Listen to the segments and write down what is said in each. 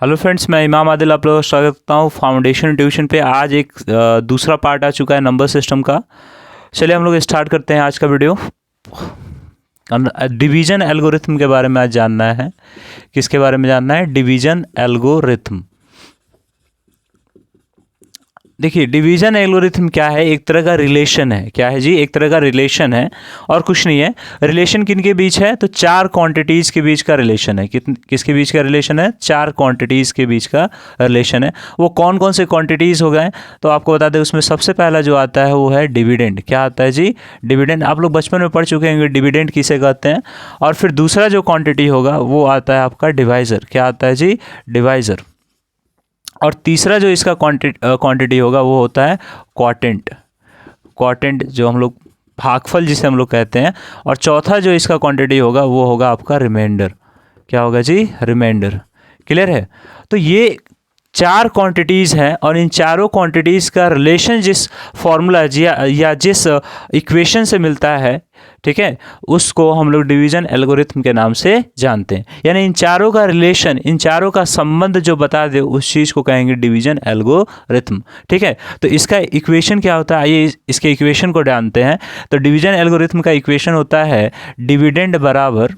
Hello friends, मैं इमाम आदिल आप लोगों का स्वागत करता हूँ फाउंडेशन ट्यूशन पे। आज एक दूसरा पार्ट आ चुका है नंबर सिस्टम का। चलिए हम लोग स्टार्ट करते हैं आज का वीडियो। डिवीजन एल्गोरिथम के बारे में आज जानना है। किसके बारे में जानना है? Division algorithm. देखिए, डिवीजन एल्गोरिथम क्या है? एक तरह का रिलेशन है। क्या है जी? एक तरह का रिलेशन है और कुछ नहीं है। रिलेशन किन के बीच है? तो चार क्वांटिटीज़ के बीच का रिलेशन है। किसके बीच का रिलेशन है? चार क्वांटिटीज़ के बीच का रिलेशन है। वो कौन कौन से क्वांटिटीज़ हो गए? तो आपको बता दें, उसमें सबसे पहला जो आता है वो है डिविडेंड। क्या आता है जी? डिविडेंड। आप लोग बचपन में पढ़ चुके हैं डिविडेंड किसे कहते हैं। और फिर दूसरा जो क्वांटिटी होगा वो आता है आपका डिवाइज़र। क्या आता है जी? डिवाइज़र। और तीसरा जो इसका क्वांटिटी होगा वो होता है क्वाटेंट। क्वाटेंट जो हम लोग भागफल जिसे हम लोग कहते हैं। और चौथा जो इसका क्वांटिटी होगा वो होगा आपका रिमाइंडर। क्या होगा जी? रिमाइंडर। क्लियर है? तो ये चार क्वांटिटीज़ हैं और इन चारों क्वांटिटीज़ का रिलेशन जिस फॉर्मूला या जिस इक्वेशन से मिलता है, ठीक है, उसको हम लोग डिवीजन एल्गोरिथम के नाम से जानते हैं। यानी इन चारों का रिलेशन, इन चारों का संबंध जो बता दे उस चीज़ को कहेंगे डिवीजन एल्गोरिथम। ठीक है, तो इसका इक्वेशन क्या होता है? आइए इसके इक्वेशन को जानते हैं। तो डिवीजन एल्गोरिथम का इक्वेशन होता है डिविडेंड बराबर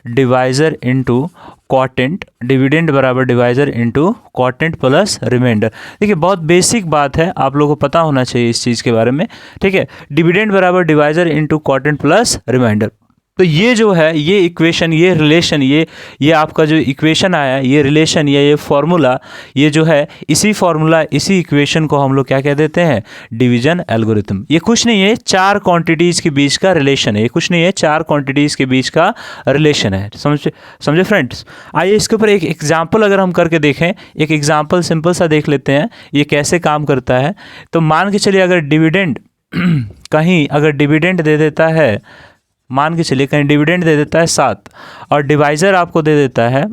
डिवाइज़र इंटू क्वाटेंट। डिविडेंड बराबर divisor into quotient plus remainder. देखिए, बहुत बेसिक बात है, आप लोगों को पता होना चाहिए इस चीज़ के बारे में। ठीक है, डिविडेंड बराबर divisor into quotient plus remainder. तो ये जो है, ये इक्वेशन, ये रिलेशन, ये आपका जो इक्वेशन आया, ये रिलेशन या ये फॉर्मूला, ये जो है, इसी फॉर्मूला, इसी इक्वेशन को हम लोग क्या कह देते हैं? Division algorithm. ये कुछ नहीं है, चार क्वांटिटीज़ के बीच का रिलेशन है। ये कुछ नहीं है, चार क्वांटिटीज़ के बीच का रिलेशन है। समझे फ्रेंड्स? आइए इसके ऊपर एक एग्जाम्पल अगर हम करके देखें, एक एग्जाम्पल सिंपल सा देख लेते हैं ये कैसे काम करता है। तो मान के चलिए अगर डिविडेंड कहीं अगर डिविडेंड दे देता है, मान के चलिए कहीं डिविडेंड दे देता है 7 और डिवाइज़र आपको दे देता है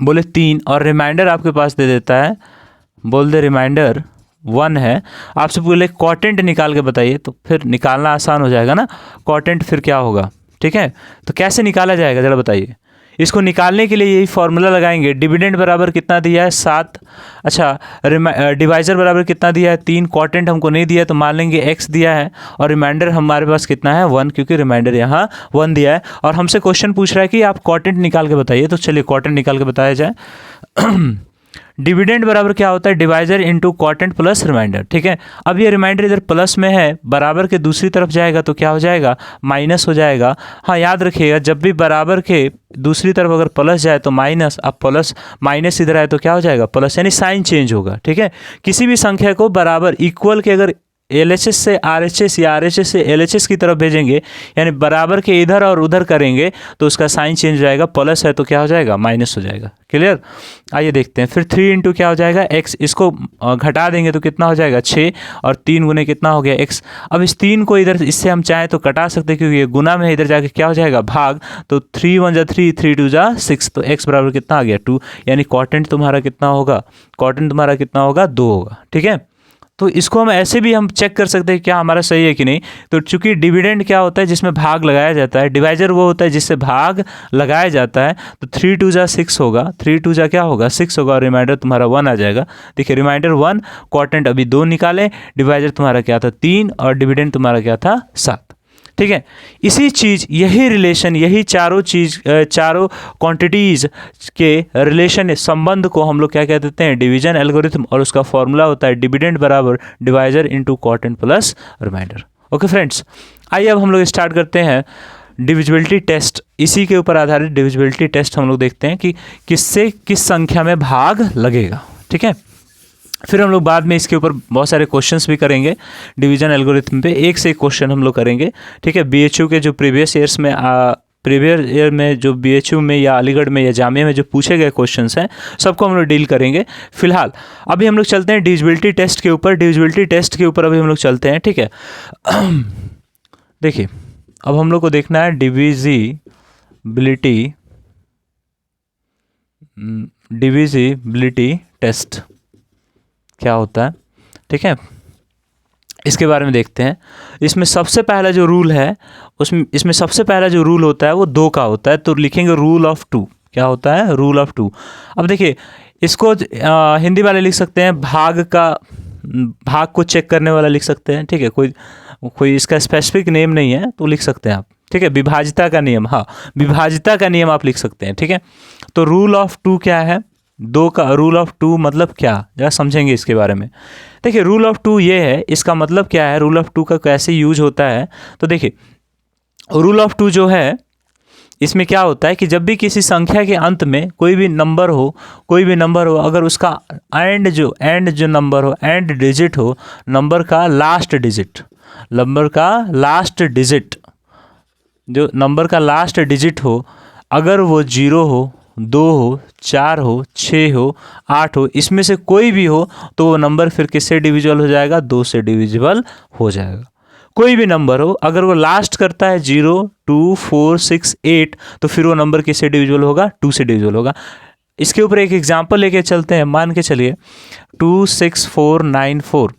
बोले 3 और रिमाइंडर आपके पास दे देता है, बोल दे रिमाइंडर 1 है। आपसे बोले क्वाटेंट निकाल के बताइए, तो फिर निकालना आसान हो जाएगा ना। क्वाटेंट फिर क्या होगा? ठीक है, तो कैसे निकाला जाएगा ज़रा बताइए। इसको निकालने के लिए यही फॉर्मूला लगाएंगे। डिविडेंड बराबर कितना दिया है? 7। अच्छा, डिवाइज़र बराबर कितना दिया है? 3। क्वाटेंट हमको नहीं दिया तो मान लेंगे x दिया है। और रिमाइंडर हमारे पास कितना है? 1, क्योंकि रिमाइंडर यहाँ 1 दिया है। और हमसे क्वेश्चन पूछ रहा है कि आप क्वाटेंट निकाल के बताइए। तो चलिए क्वाटेंट निकाल के बताया जाए। डिविडेंड बराबर क्या होता है? Divisor into quotient plus remainder. ठीक है, अब ये रिमाइंडर इधर प्लस में है, बराबर के दूसरी तरफ जाएगा तो क्या हो जाएगा? माइनस हो जाएगा। हाँ, याद रखिएगा, जब भी बराबर के दूसरी तरफ अगर प्लस जाए तो माइनस, अब प्लस माइनस इधर आए तो क्या हो जाएगा? प्लस, यानी साइन चेंज होगा। ठीक है, किसी भी संख्या को बराबर इक्वल के अगर LHS से RHS या RHS से LHS की तरफ भेजेंगे, यानी बराबर के इधर और उधर करेंगे तो उसका साइन चेंज हो जाएगा। प्लस है तो क्या हो जाएगा? माइनस हो जाएगा। क्लियर? आइए देखते हैं। फिर 3 इंटू क्या हो जाएगा? x। इसको घटा देंगे तो कितना हो जाएगा? 6 और 3 गुने कितना हो गया? x। अब इस 3 को इधर इससे हम चाहें तो कटा सकते हैं, क्योंकि ये गुना में इधर जाके क्या हो जाएगा? भाग। तो 3 1 जा 3, 3 2 जा 6, तो x बराबर कितना आ गया? 2। यानी क्वाटेंट तुम्हारा कितना होगा? क्वाटेंट तुम्हारा कितना होगा? 2 होगा। ठीक है, तो इसको हम ऐसे भी हम चेक कर सकते हैं क्या हमारा सही है कि नहीं। तो चूंकि डिविडेंड क्या होता है? जिसमें भाग लगाया जाता है। डिवाइजर वो होता है जिससे भाग लगाया जाता है। तो 3 2 जा 6 होगा, 3 2 जा क्या होगा? 6 होगा और रिमाइंडर तुम्हारा 1 आ जाएगा। देखिए, रिमाइंडर 1, क्वाटेंट अभी 2 निकाले, डिवाइजर तुम्हारा क्या था? 3 और डिविडेंड तुम्हारा क्या था? 7। ठीक है, इसी चीज़, यही रिलेशन, यही चारों क्वांटिटीज़ के रिलेशन, संबंध को हम लोग क्या कह देते हैं? Division algorithm. और उसका फॉर्मूला होता है डिविडेंड बराबर divisor into quotient plus remainder. Okay friends, आइए अब हम लोग स्टार्ट करते हैं डिविजिबिलिटी टेस्ट। इसी के ऊपर आधारित डिविजिबिलिटी टेस्ट हम लोग देखते हैं कि किससे किस संख्या में भाग लगेगा। ठीक है, फिर हम लोग बाद में इसके ऊपर बहुत सारे क्वेश्चंस भी करेंगे डिवीजन एल्गोरिथम पे। एक से एक क्वेश्चन हम लोग करेंगे। ठीक है, BHU के जो प्रीवियस ईयर में जो BHU में या अलीगढ़ में या जामिया में जो पूछे गए क्वेश्चंस हैं, सबको हम लोग डील करेंगे। फिलहाल अभी हम लोग चलते हैं डिविजिबिलिटी टेस्ट के ऊपर। डिविजिबिलिटी टेस्ट के ऊपर अभी हम लोग चलते हैं। ठीक है, देखिए, अब हम लोग को देखना है डिविजिबिलिटी टेस्ट क्या होता है। ठीक है, इसके बारे में देखते हैं। इसमें सबसे पहला जो रूल है इसमें सबसे पहला जो रूल होता है वो 2 का होता है, तो लिखेंगे रूल ऑफ 2। क्या होता है? Rule of 2। अब देखिए इसको हिंदी वाले लिख सकते हैं भाग को चेक करने वाला लिख सकते हैं, ठीक है। कोई इसका स्पेसिफिक नेम नहीं है तो लिख सकते हैं आप, ठीक है। विभाजिता का नियम, हाँ विभाजिता का नियम आप लिख सकते हैं, ठीक है। तो रूल ऑफ 2 क्या है? 2 का रूल ऑफ 2 मतलब क्या, जरा समझेंगे इसके बारे में। देखिए रूल ऑफ 2 ये है, इसका मतलब क्या है, रूल ऑफ 2 का कैसे यूज होता है। तो देखिए रूल ऑफ 2 जो है इसमें क्या होता है कि जब भी किसी संख्या के अंत में कोई भी नंबर हो, अगर उसका एंड जो नंबर हो, एंड डिजिट हो, नंबर का लास्ट डिजिट हो, अगर वो 0 हो, 2 हो, 4 हो, 6 हो, 8 हो, इसमें से कोई भी हो तो वो नंबर फिर किससे डिविजिबल हो जाएगा? 2 से डिविजिबल हो जाएगा। कोई भी नंबर हो, अगर वो लास्ट करता है 0, 2, 4, 6, 8 तो फिर वो नंबर किससे डिविजिबल होगा? 2 से डिविजिबल होगा। इसके ऊपर एक एग्जांपल लेके चलते हैं। मान के चलिए 26494,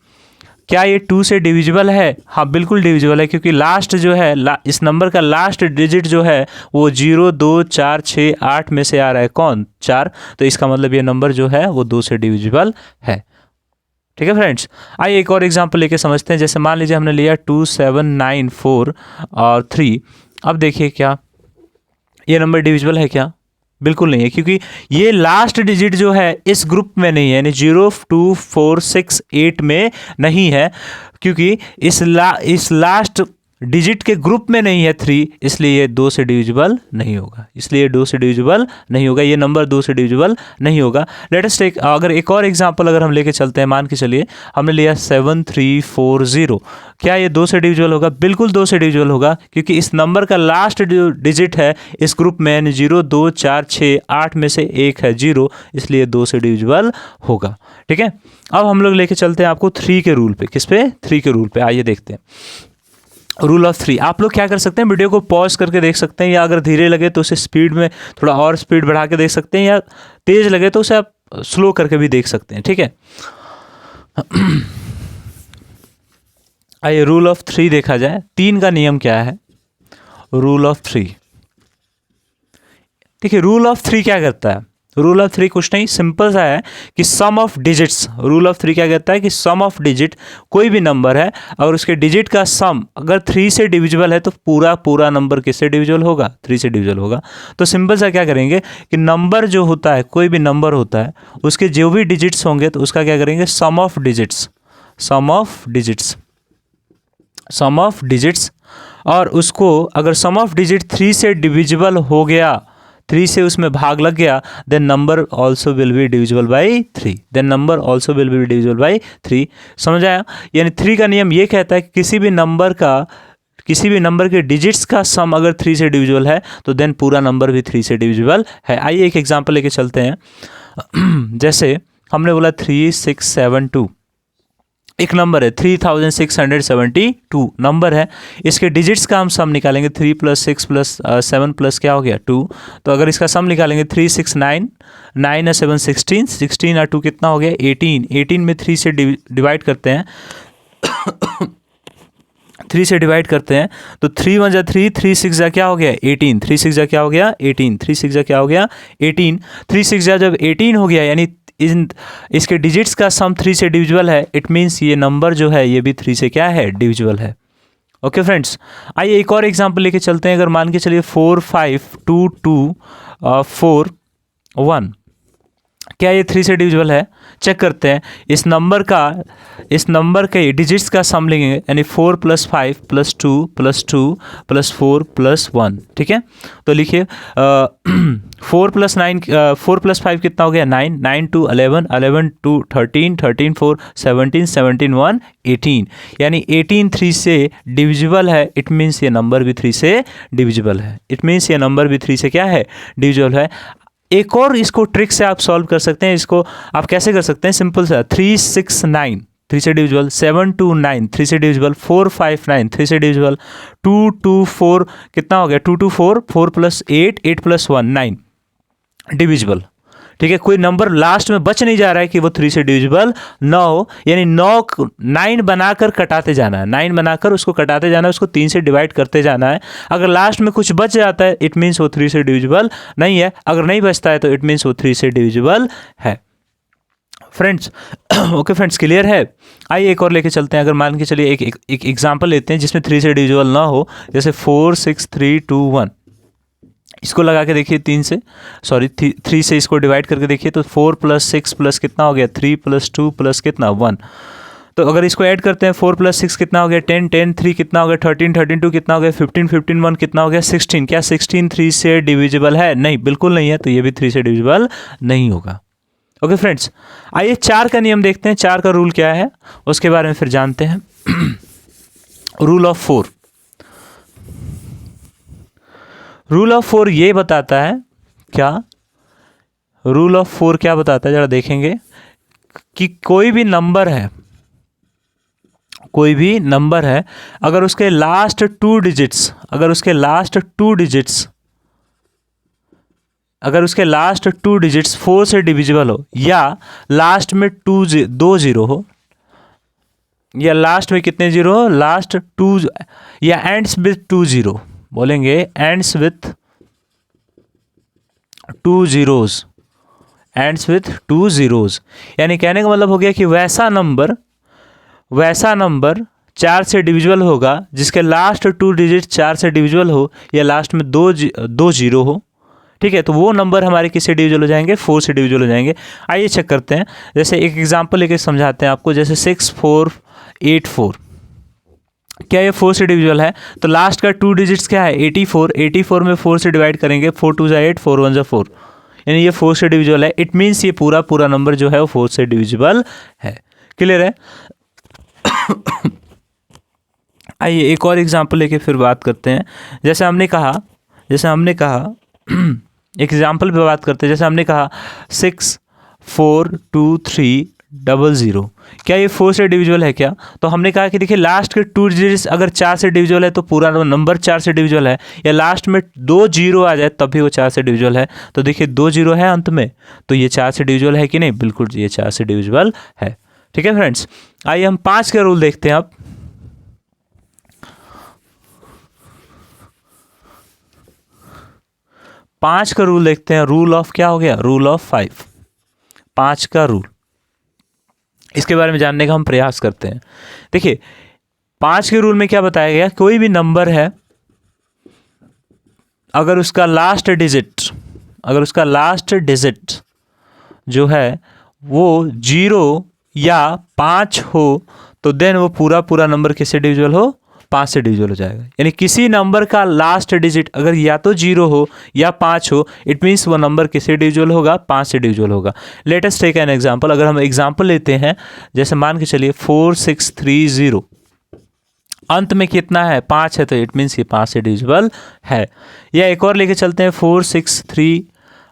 क्या ये 2 से डिविजिबल है? हाँ बिल्कुल डिविजिबल है, क्योंकि लास्ट जो है इस नंबर का लास्ट डिजिट जो है वो 0, 2, 4, 6, 8 में से आ रहा है कौन? 4। तो इसका मतलब ये नंबर जो है वो 2 से डिविजिबल है, ठीक है फ्रेंड्स। आइए एक और एग्जांपल लेके समझते हैं। जैसे मान लीजिए हमने लिया 2794 और 3। अब देखिए क्या ये नंबर डिविजिबल है क्या? बिल्कुल नहीं है, क्योंकि ये लास्ट डिजिट जो है इस ग्रुप में नहीं है, यानी 0, 2, 4, 6, 8 में नहीं है, क्योंकि इस लास्ट डिजिट के ग्रुप में नहीं है 3, इसलिए ये 2 से डिविजिबल नहीं होगा। ये नंबर 2 से डिविजिबल नहीं होगा। लेट अस टेक, अगर एक और एग्जांपल अगर हम लेके चलते हैं, मान के चलिए हमने लिया 7340, क्या ये 2 से डिविजिबल होगा? बिल्कुल 2 से डिविजिबल होगा, क्योंकि इस नंबर का लास्ट जो डिजिट है इस ग्रुप में 0, 2, 4, 6, 8 में से एक है 0, इसलिए 2 से डिविजिबल होगा, ठीक है। अब हम लोग लेके चलते हैं आपको 3 के रूल पे। किस पे? 3 के रूल पे। आइए देखते हैं रूल ऑफ 3। आप लोग क्या कर सकते हैं, वीडियो को पॉज करके देख सकते हैं, या अगर धीरे लगे तो उसे स्पीड में थोड़ा और स्पीड बढ़ा के देख सकते हैं, या तेज लगे तो उसे आप स्लो करके भी देख सकते हैं, ठीक है। आइए रूल ऑफ 3 देखा जाए। 3 का नियम क्या है? रूल ऑफ 3, देखिए रूल ऑफ 3 क्या करता है? रूल ऑफ 3 कुछ नहीं, सिंपल सा है कि सम ऑफ डिजिट्स। रूल ऑफ 3 क्या कहता है कि सम ऑफ डिजिट, कोई भी नंबर है और उसके डिजिट का सम अगर 3 से डिविजिबल है तो पूरा नंबर किससे डिविजिबल होगा? 3 से डिविजिबल होगा। तो सिंपल सा क्या करेंगे कि नंबर जो होता है, कोई भी नंबर होता है, उसके जो भी डिजिट्स होंगे तो उसका क्या करेंगे? सम ऑफ डिजिट्स। और उसको अगर सम ऑफ डिजिट 3 से डिविजिबल हो गया, 3 से उसमें भाग लग गया, then number also will be divisible by 3। समझ आया? यानी 3 का नियम ये कहता है कि किसी भी नंबर के डिजिट्स का सम अगर 3 से डिविजिबल है तो देन पूरा नंबर भी 3 से डिविजिबल है। आइए एक एग्जांपल लेके चलते हैं। जैसे हमने बोला 3672, एक नंबर है 3672 नंबर है, इसके डिजिट्स का हम सम निकालेंगे। 3 + 6 + 7 + क्या हो गया? 2। तो अगर इसका सम निकालेंगे 369, 9 और 7 16, 16 और 2 कितना हो गया? 18। 18 में 3 से डिवाइड करते हैं 3 से डिवाइड करते हैं तो 3 × 3, 3 × 6 क्या हो गया? 18। 3 × 6 क्या हो गया? 18। 3 × 6 क्या हो गया? 18। 3 × 6 जब 18 हो गया, यानी इसके डिजिट्स का सम 3 से डिविजिबल है, इट मीन्स ये नंबर जो है ये भी 3 से क्या है? डिविजिबल है। ओके फ्रेंड्स, आइए एक और एग्जांपल लेके चलते हैं। अगर मान के चलिए 452241, क्या ये 3 से डिविजिबल है? चेक करते हैं। इस नंबर के डिजिट्स का सम लेंगे, यानी 4 + 5 + 2 + 2 + 4 + 1, ठीक है। तो लिखिए 4 + 5 कितना हो गया? 9, 9 2 11, 11 2 13, 13 4 17, 17 1 18, यानी 18 3 से डिविजिबल है। इट मीन्स ये नंबर भी 3 से डिविजिबल है। क्या है? डिविजिबल है। एक और इसको ट्रिक से आप सॉल्व कर सकते हैं। इसको आप कैसे कर सकते हैं? सिंपल सा, 369 3 से डिविजिबल, 729 3 से डिविजिबल, 459 3 से डिविजिबल, 224 कितना हो गया? 224, 4 + 8, 8 + 1 9 डिविजिबल, ठीक है, कोई नंबर लास्ट में बच नहीं जा रहा है कि वो 3 से डिविजिबल ना हो, यानी 9 बनाकर कटाते जाना है, 9 बनाकर उसको कटाते जाना है, उसको 3 से डिवाइड करते जाना है। अगर लास्ट में कुछ बच जाता है इट मीन्स वो 3 से डिविजिबल नहीं है, अगर नहीं बचता है तो इट मीन्स वो 3 से डिविजिबल है। फ्रेंड्स ओके फ्रेंड्स, क्लियर है। आइए एक और लेके चलते हैं। अगर मान के चलिए एक एग्जांपल लेते हैं जिसमें 3 से डिविजिबल ना हो, जैसे 4 6 3 2 1। इसको लगा के देखिए 3 से इसको डिवाइड करके देखिए तो 4 + 6 प्लस कितना हो गया 3 + 2 प्लस कितना 1। तो अगर इसको ऐड करते हैं 4 + 6 कितना हो गया 10 10 3 कितना हो गया 13 13 2 कितना हो गया 15 15 1 कितना हो गया 16। क्या 16 3 से डिविजिबल है? नहीं, बिल्कुल नहीं है, तो ये भी 3 से डिविजिबल नहीं होगा। ओके फ्रेंड्स, आइए 4 का नियम देखते हैं। 4 का रूल क्या है उसके बारे में फिर जानते हैं। रूल ऑफ 4, रूल ऑफ 4 ये बताता है क्या, रूल ऑफ 4 क्या बताता है जरा देखेंगे कि कोई भी नंबर है, कोई भी नंबर है, अगर उसके लास्ट 2 डिजिट्स, अगर उसके लास्ट 2 डिजिट्स, अगर उसके लास्ट 2 डिजिट्स 4 से डिविजिबल हो, या लास्ट में 2 जीरो हो, या लास्ट में कितने जीरो हो, लास्ट 2, या एंड्स विथ 2 जीरो, बोलेंगे ends with 2 zeros, ends with 2 zeros. यानी कहने का मतलब हो गया कि वैसा नंबर 4 से डिविजिबल होगा जिसके लास्ट 2 डिजिट 4 से डिविजिबल हो, या लास्ट में 2 जीरो हो। ठीक है, तो वो नंबर हमारे किससे डिविजिबल हो जाएंगे? 4 से डिविजिबल हो जाएंगे। आइए चेक करते हैं, जैसे एक एग्जांपल लेके समझाते हैं आपको। जैसे 6 4 8 4, क्या ये 4 से डिविजिबल है? तो लास्ट का 2 डिजिट्स क्या है 84, 84 में 4 से डिवाइड करेंगे, 4 2 8, 4 1 4, यानी ये 4 से डिविजिबल है। इट मीन्स ये पूरा नंबर जो है वो 4 से डिविजिबल है। क्लियर है? आइए एक और एग्जांपल लेके फिर बात करते हैं। जैसे हमने कहा एग्जाम्पल पे बात करते हैं। जैसे हमने कहा 6 4 2 3 0 0, क्या ये 4 से डिविजिबल है क्या? तो हमने कहा कि देखिए लास्ट के 2 डिजिट्स अगर 4 से डिविजिबल है तो पूरा नंबर 4 से डिविजिबल है, या लास्ट में 2 जीरो आ जाए तब भी वो 4 से डिविजिबल है। तो देखिए 2 जीरो है अंत में, तो ये 4 से डिविजिबल है कि नहीं? बिल्कुल ये 4 से डिविजिबल है। ठीक है फ्रेंड्स, आइए हम 5 का रूल देखते हैं अब। 5 का रूल देखते हैं। रूल ऑफ क्या हो गया? रूल ऑफ 5, 5 का रूल, इसके बारे में जानने का हम प्रयास करते हैं। देखिए 5 के रूल में क्या बताया गया, कोई भी नंबर है अगर उसका लास्ट डिजिट जो है वो 0 या 5 हो तो देन वो पूरा नंबर किससे डिविजिबल हो? 5 से डिविजिबल हो जाएगा। यानी किसी नंबर का लास्ट डिजिट अगर या तो 0 हो या 5 हो, इट मीन्स वो नंबर किससे डिविजिबल होगा? 5 से डिविजिबल होगा। Let us take an example. अगर हम एग्जांपल लेते हैं, जैसे मान के चलिए 4 6 3 0, अंत में कितना है? 5 है, तो इट मीन्स ये 5 से डिविजिबल है। या एक और लेके चलते हैं 4 6 3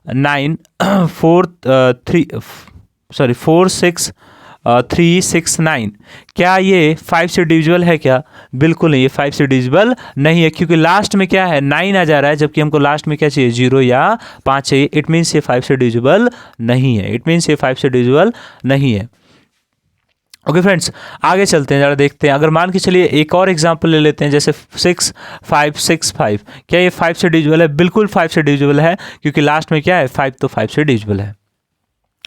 9 4 6 3 6 9, क्या ये 5 से डिविजिबल है क्या? बिल्कुल नहीं, ये 5 से डिविजिबल नहीं है, क्योंकि लास्ट में क्या है 9 आ जा रहा है, जबकि हमको लास्ट में क्या चाहिए 0 या 5 चाहिए। इट मीन्स ये 5 से डिविजिबल नहीं है, इट मीन्स ये 5 से डिविजिबल नहीं है। ओके फ्रेंड्स, आगे चलते हैं, ज़रा देखते हैं। अगर मान के चलिए एक और एग्जांपल ले लेते हैं, जैसे 6 5 6 5, क्या ये 5 से डिविजिबल है? बिल्कुल 5 से डिविजिबल है, क्योंकि लास्ट में क्या है 5, तो 5 से डिविजिबल है।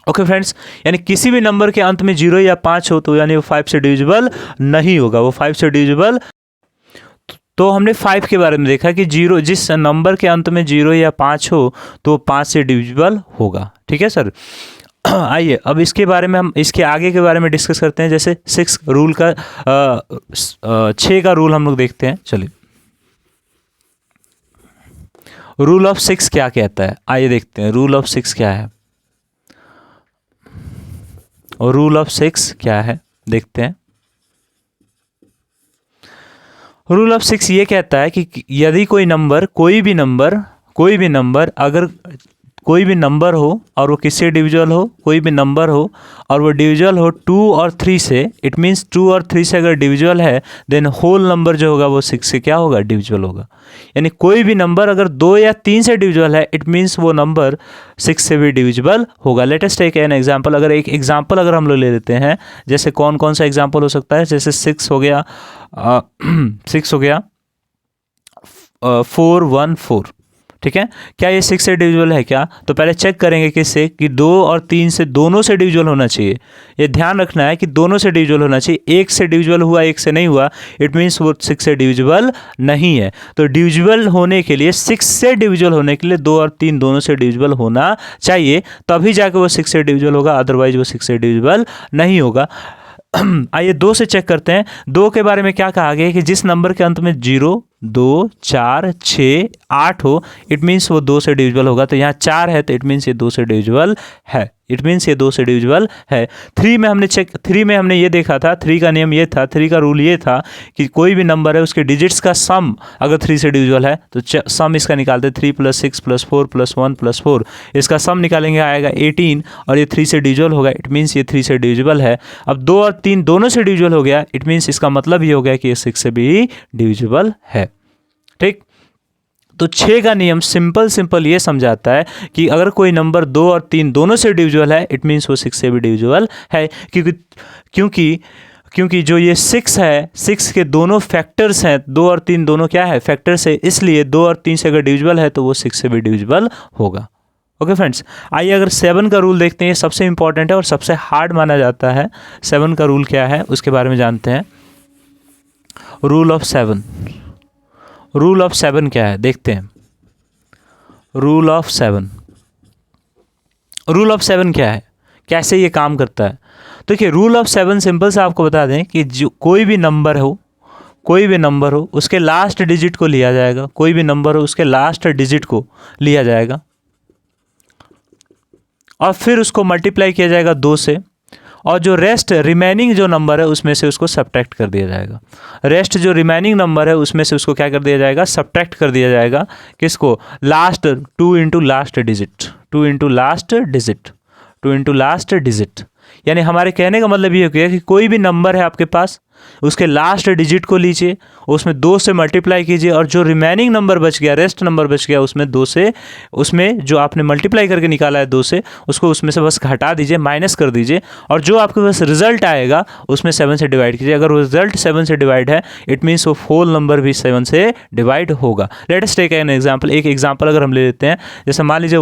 ओके फ्रेंड्स, यानी किसी भी नंबर के अंत में 0 या 5 हो तो यानी वो 5 से डिविजिबल नहीं होगा, वो 5 से डिविजिबल। तो हमने 5 के बारे में देखा कि जिस नंबर के अंत में 0 या 5 हो तो वो 5 से डिविजिबल होगा। ठीक है सर, आइए अब इसके बारे में हम इसके आगे के बारे में डिस्कस करते हैं। जैसे 6 रूल का 6 का रूल हम लोग देखते हैं। चलिए, रूल ऑफ 6 क्या कहता है, आइए देखते हैं रूल ऑफ 6 क्या है। और रूल ऑफ 6 क्या है देखते हैं। रूल ऑफ 6 ये कहता है कि यदि कोई भी नंबर अगर कोई भी नंबर हो और वो किससे डिविजिबल हो, कोई भी नंबर हो और वो डिविजिबल हो 2 और 3 से, इट मीन्स 2 और 3 से अगर डिविजिबल है देन होल नंबर जो होगा वो 6 से क्या होगा, डिविजिबल होगा। यानी कोई भी नंबर अगर 2 या 3 से डिविजिबल है इट मीन्स वो नंबर 6 से भी डिविजिबल होगा। Let us take an example. अगर एक एग्जांपल अगर हम लोग ले लेते हैं, जैसे कौन कौन सा एग्जांपल हो सकता है, जैसे 6 हो गया 6 हो गया 414, ठीक है। क्या ये 6 से डिविजिबल है क्या? तो पहले चेक करेंगे किससे, कि 2 और 3 से दोनों से डिविजिबल होना चाहिए। ये ध्यान रखना है कि दोनों से डिविजिबल होना चाहिए। एक से डिविजिबल हुआ, एक से नहीं हुआ, इट मीन्स वो 6 से डिविजिबल नहीं है। तो डिविजिबल होने के लिए, 6 से डिविजिबल होने के लिए 2 और 3 दोनों से डिविजिबल होना चाहिए, तभी जाके वो 6 से डिविजिबल होगा, अदरवाइज वो 6 से डिविजिबल नहीं होगा। आइए 2 से चेक करते हैं। 2 के बारे में क्या कहा गया है कि जिस नंबर के अंत में 0, 2, 4, 6, 8 हो इट मीन्स वो 2 से डिविजिबल होगा। तो यहाँ 4 है तो इट मीन्स ये 2 से डिविजिबल है, इट मीन्स ये 2 से डिविजिबल है। 3 में हमने ये देखा था, 3 का नियम ये था, 3 का रूल ये था कि कोई भी नंबर है उसके डिजिट्स का सम अगर 3 से डिविजिबल है तो सम इसका निकालते 3 + 6 + 4 + 1 + 4, इसका सम निकालेंगे आएगा 18 और ये 3 से डिविजिबल होगा, इट मीन्स ये 3 से डिविजिबल है। अब 2 और 3 दोनों से डिविजिबल हो गया, इट मीन्स इसका मतलब ये हो गया कि ये 6 से भी डिविजिबल है, ठीक। तो 6 का नियम सिंपल ये समझाता है कि अगर कोई नंबर 2 और 3 दोनों से डिविजिबल है इट मीन्स वो 6 से भी डिविजिबल है, क्योंकि जो ये 6 है, 6 के दोनों फैक्टर्स हैं, 2 और 3 दोनों क्या है, फैक्टर्स है, इसलिए 2 और 3 से अगर डिविजिबल है तो वो 6 से भी डिविजिबल होगा। ओके फ्रेंड्स, आइए अगर 7 का रूल देखते हैं, ये सबसे इंपॉर्टेंट है और सबसे हार्ड माना जाता है। 7 का रूल क्या है उसके बारे में जानते हैं। रूल ऑफ 7, रूल ऑफ 7 क्या है देखते हैं। रूल ऑफ 7, रूल ऑफ 7 क्या है, कैसे ये काम करता है? तो देखिए रूल ऑफ 7 सिंपल से आपको बता दें कि जो कोई भी नंबर हो उसके लास्ट डिजिट को लिया जाएगा, कोई भी नंबर हो उसके लास्ट डिजिट को लिया जाएगा और फिर उसको मल्टीप्लाई किया जाएगा 2 से, और जो रेस्ट रिमेनिंग जो नंबर है उसमें से उसको सब्ट्रैक्ट कर दिया जाएगा। रेस्ट जो रिमेनिंग नंबर है उसमें से उसको क्या कर दिया जाएगा, सब्ट्रैक्ट कर दिया जाएगा। किसको? Last 2 into last digit, 2 into last digit, 2 into last digit. यानी हमारे कहने का मतलब ये हो गया कि कोई भी नंबर है आपके पास, उसके लास्ट डिजिट को लीजिए, उसमें 2 से मल्टीप्लाई कीजिए और जो रिमेनिंग नंबर बच गया, रेस्ट नंबर बच गया, उसमें 2 से, उसमें जो आपने मल्टीप्लाई करके निकाला है 2 से, उसको उसमें से बस घटा दीजिए, माइनस कर दीजिए और जो आपके पास रिजल्ट आएगा उसमें 7 से डिवाइड कीजिए। अगर रिजल्ट 7 से डिवाइड है इट मीन्स वो होल नंबर भी 7 से डिवाइड होगा। Let us take an example. एक एग्जाम्पल अगर हम ले लेते हैं, जैसे मान लीजिए